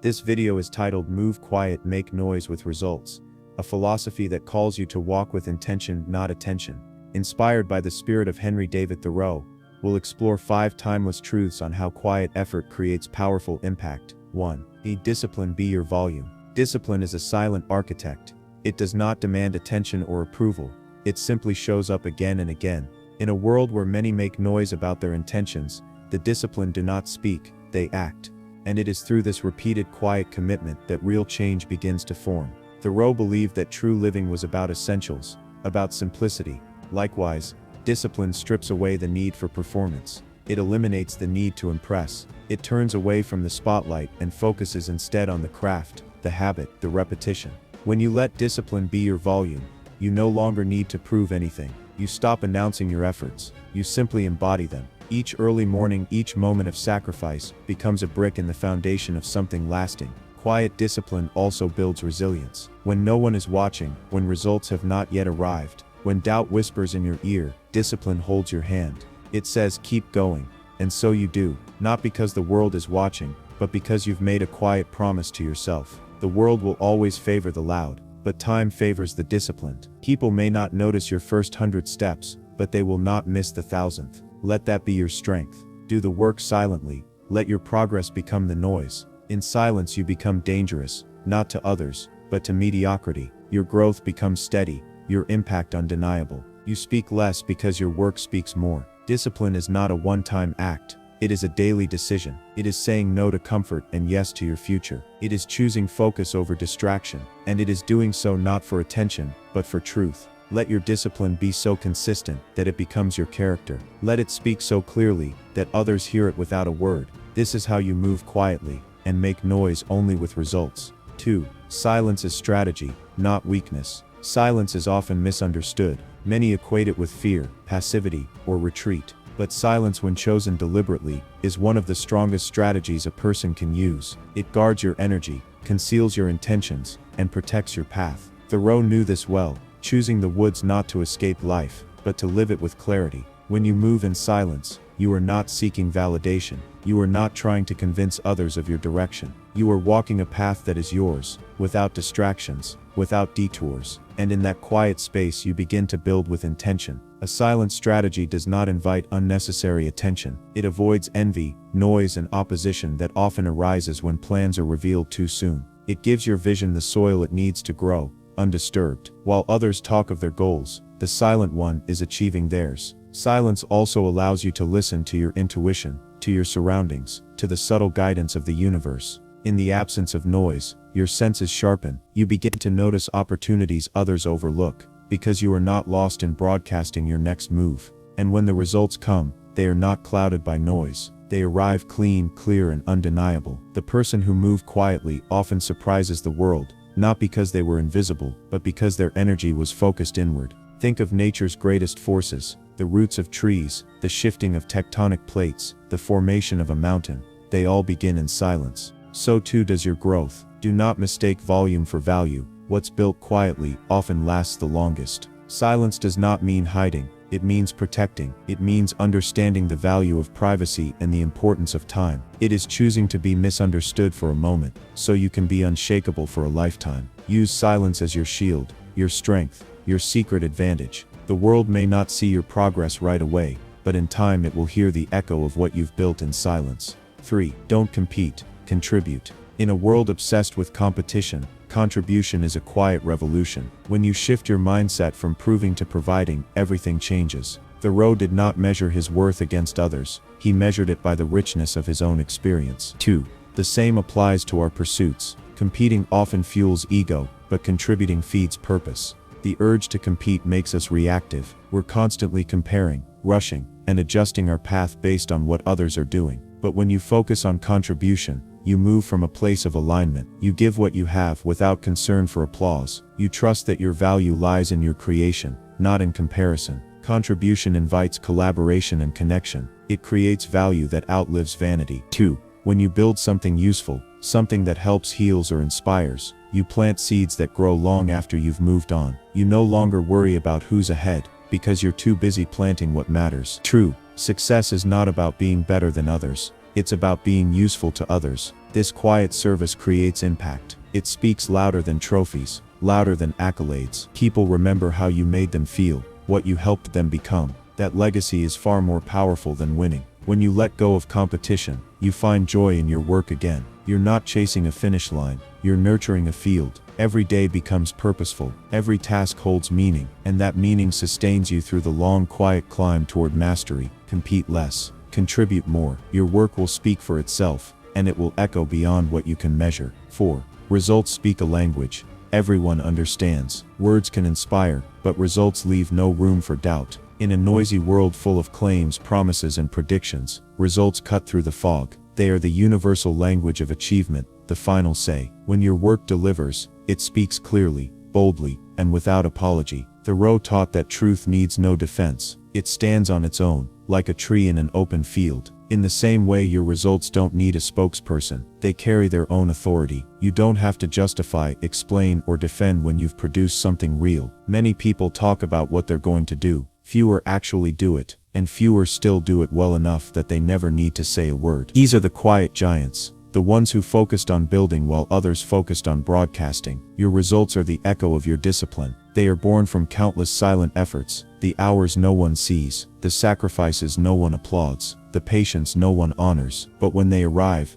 This video is titled Move Quiet, Make Noise with Results, a philosophy that calls you to walk with intention, not attention. Inspired by the spirit of Henry David Thoreau, we'll explore 5 timeless truths on how quiet effort creates powerful impact. 1. Be discipline, be your volume. Discipline is a silent architect. It does not demand attention or approval. It simply shows up again and again. In a world where many make noise about their intentions, the disciplined do not speak, they act. And it is through this repeated quiet commitment that real change begins to form. Thoreau believed that true living was about essentials, about simplicity. Likewise, discipline strips away the need for performance. It eliminates the need to impress. It turns away from the spotlight and focuses instead on the craft, the habit, the repetition. When you let discipline be your volume, you no longer need to prove anything. You stop announcing your efforts. You simply embody them. Each early morning, each moment of sacrifice becomes a brick in the foundation of something lasting. Quiet discipline also builds resilience. When no one is watching, when results have not yet arrived, when doubt whispers in your ear, discipline holds your hand. It says, keep going. And so you do, not because the world is watching, but because you've made a quiet promise to yourself. The world will always favor the loud, but time favors the disciplined. People may not notice your first 100 steps, but they will not miss the 1,000th. Let that be your strength. Do the work silently. Let your progress become the noise. In silence you become dangerous, not to others, but to mediocrity. Your growth becomes steady, your impact undeniable. You speak less because your work speaks more. Discipline is not a one-time act. It is a daily decision. It is saying no to comfort and yes to your future. It is choosing focus over distraction, and it is doing so not for attention, but for truth. Let your discipline be so consistent that it becomes your character. Let it speak so clearly that others hear it without a word. This is how you move quietly and make noise only with results. 2. Silence is strategy, not weakness. Silence is often misunderstood. Many equate it with fear, passivity, or retreat. But silence, when chosen deliberately, is one of the strongest strategies a person can use. It guards your energy, conceals your intentions, and protects your path. Thoreau knew this well, choosing the woods not to escape life, but to live it with clarity. When you move in silence, you are not seeking validation. You are not trying to convince others of your direction. You are walking a path that is yours, without distractions, without detours. And in that quiet space you begin to build with intention. A silent strategy does not invite unnecessary attention. It avoids envy, noise, and opposition that often arises when plans are revealed too soon. It gives your vision the soil it needs to grow, undisturbed. While others talk of their goals, the silent one is achieving theirs. Silence also allows you to listen to your intuition, to your surroundings, to the subtle guidance of the universe. In the absence of noise, your senses sharpen. You begin to notice opportunities others overlook, because you are not lost in broadcasting your next move. And when the results come, they are not clouded by noise. They arrive clean, clear, and undeniable. The person who moved quietly often surprises the world, not because they were invisible, but because their energy was focused inward. Think of nature's greatest forces, the roots of trees, the shifting of tectonic plates, the formation of a mountain. They all begin in silence. So too does your growth. Do not mistake volume for value. What's built quietly often lasts the longest. Silence does not mean hiding. It means protecting. It means understanding the value of privacy and the importance of time. It is choosing to be misunderstood for a moment, so you can be unshakable for a lifetime. Use silence as your shield, your strength, your secret advantage. The world may not see your progress right away, but in time it will hear the echo of what you've built in silence. 3. Don't compete, contribute. In a world obsessed with competition, contribution is a quiet revolution. When you shift your mindset from proving to providing, everything changes. Thoreau did not measure his worth against others. He measured it by the richness of his own experience. 2. The same applies to our pursuits. Competing often fuels ego, but contributing feeds purpose. The urge to compete makes us reactive. We're constantly comparing, rushing, and adjusting our path based on what others are doing. But when you focus on contribution, you move from a place of alignment. You give what you have without concern for applause. You trust that your value lies in your creation, not in comparison. Contribution invites collaboration and connection. It creates value that outlives vanity. 2. When you build something useful, something that helps, heals, or inspires, you plant seeds that grow long after you've moved on. You no longer worry about who's ahead, because you're too busy planting what matters. True success is not about being better than others. It's about being useful to others. This quiet service creates impact. It speaks louder than trophies, louder than accolades. People remember how you made them feel, what you helped them become. That legacy is far more powerful than winning. When you let go of competition, you find joy in your work again. You're not chasing a finish line, you're nurturing a field. Every day becomes purposeful, every task holds meaning, and that meaning sustains you through the long, quiet climb toward mastery. Compete less, contribute more. Your work will speak for itself, and it will echo beyond what you can measure. 4. Results speak a language everyone understands. Words can inspire, but results leave no room for doubt. In a noisy world full of claims, promises, and predictions, results cut through the fog. They are the universal language of achievement, the final say. When your work delivers, it speaks clearly, boldly, and without apology. Thoreau taught that truth needs no defense. It stands on its own, like a tree in an open field. In the same way, your results don't need a spokesperson. They carry their own authority. You don't have to justify, explain, or defend when you've produced something real. Many people talk about what they're going to do. Fewer actually do it, and fewer still do it well enough that they never need to say a word. These are the quiet giants, the ones who focused on building while others focused on broadcasting. Your results are the echo of your discipline. They are born from countless silent efforts, the hours no one sees, the sacrifices no one applauds, the patience no one honors. But when they arrive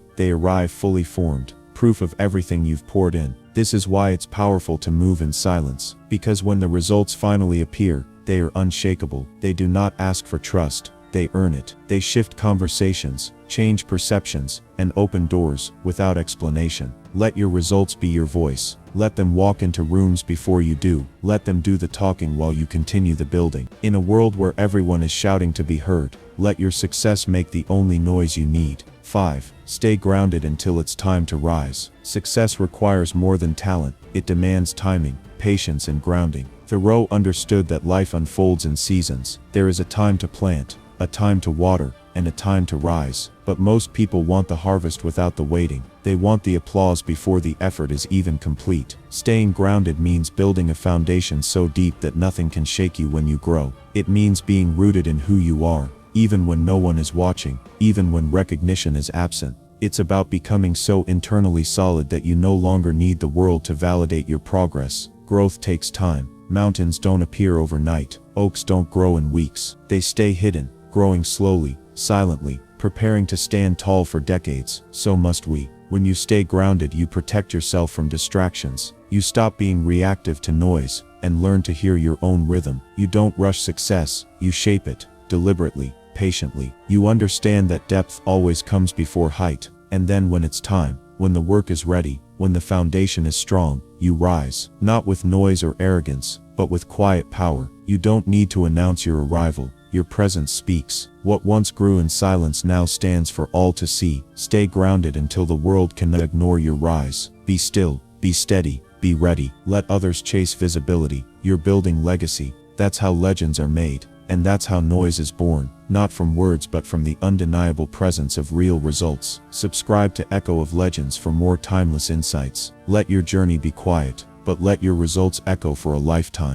fully formed, proof of everything you've poured in. This is why it's powerful to move in silence, because when the results finally appear, they are unshakable. They do not ask for trust, they earn it. They shift conversations, change perceptions, and open doors without explanation. Let your results be your voice. Let them walk into rooms before you do. Let them do the talking while you continue the building. In a world where everyone is shouting to be heard, let your success make the only noise you need. 5. Stay grounded until it's time to rise. Success requires more than talent. It demands timing, patience, and grounding. Thoreau understood that life unfolds in seasons. There is a time to plant, a time to water, and a time to rise. But most people want the harvest without the waiting. They want the applause before the effort is even complete. Staying grounded means building a foundation so deep that nothing can shake you when you grow. It means being rooted in who you are, even when no one is watching, even when recognition is absent. It's about becoming so internally solid that you no longer need the world to validate your progress. Growth takes time. Mountains don't appear overnight. Oaks don't grow in weeks. They stay hidden, growing slowly, silently, preparing to stand tall for decades. So must we. When you stay grounded, you protect yourself from distractions. You stop being reactive to noise and learn to hear your own rhythm. You don't rush success, you shape it, deliberately, patiently. You understand that depth always comes before height, and then when it's time, when the work is ready, when the foundation is strong, you rise, not with noise or arrogance, but with quiet power. You don't need to announce your arrival. Your presence speaks. What once grew in silence now stands for all to see. Stay grounded until the world cannot ignore your rise. Be still, be steady, be ready. Let others chase visibility. You're building legacy. That's how legends are made. And that's how noise is born, not from words but from the undeniable presence of real results. Subscribe to Echo of Legends for more timeless insights. Let your journey be quiet, but let your results echo for a lifetime.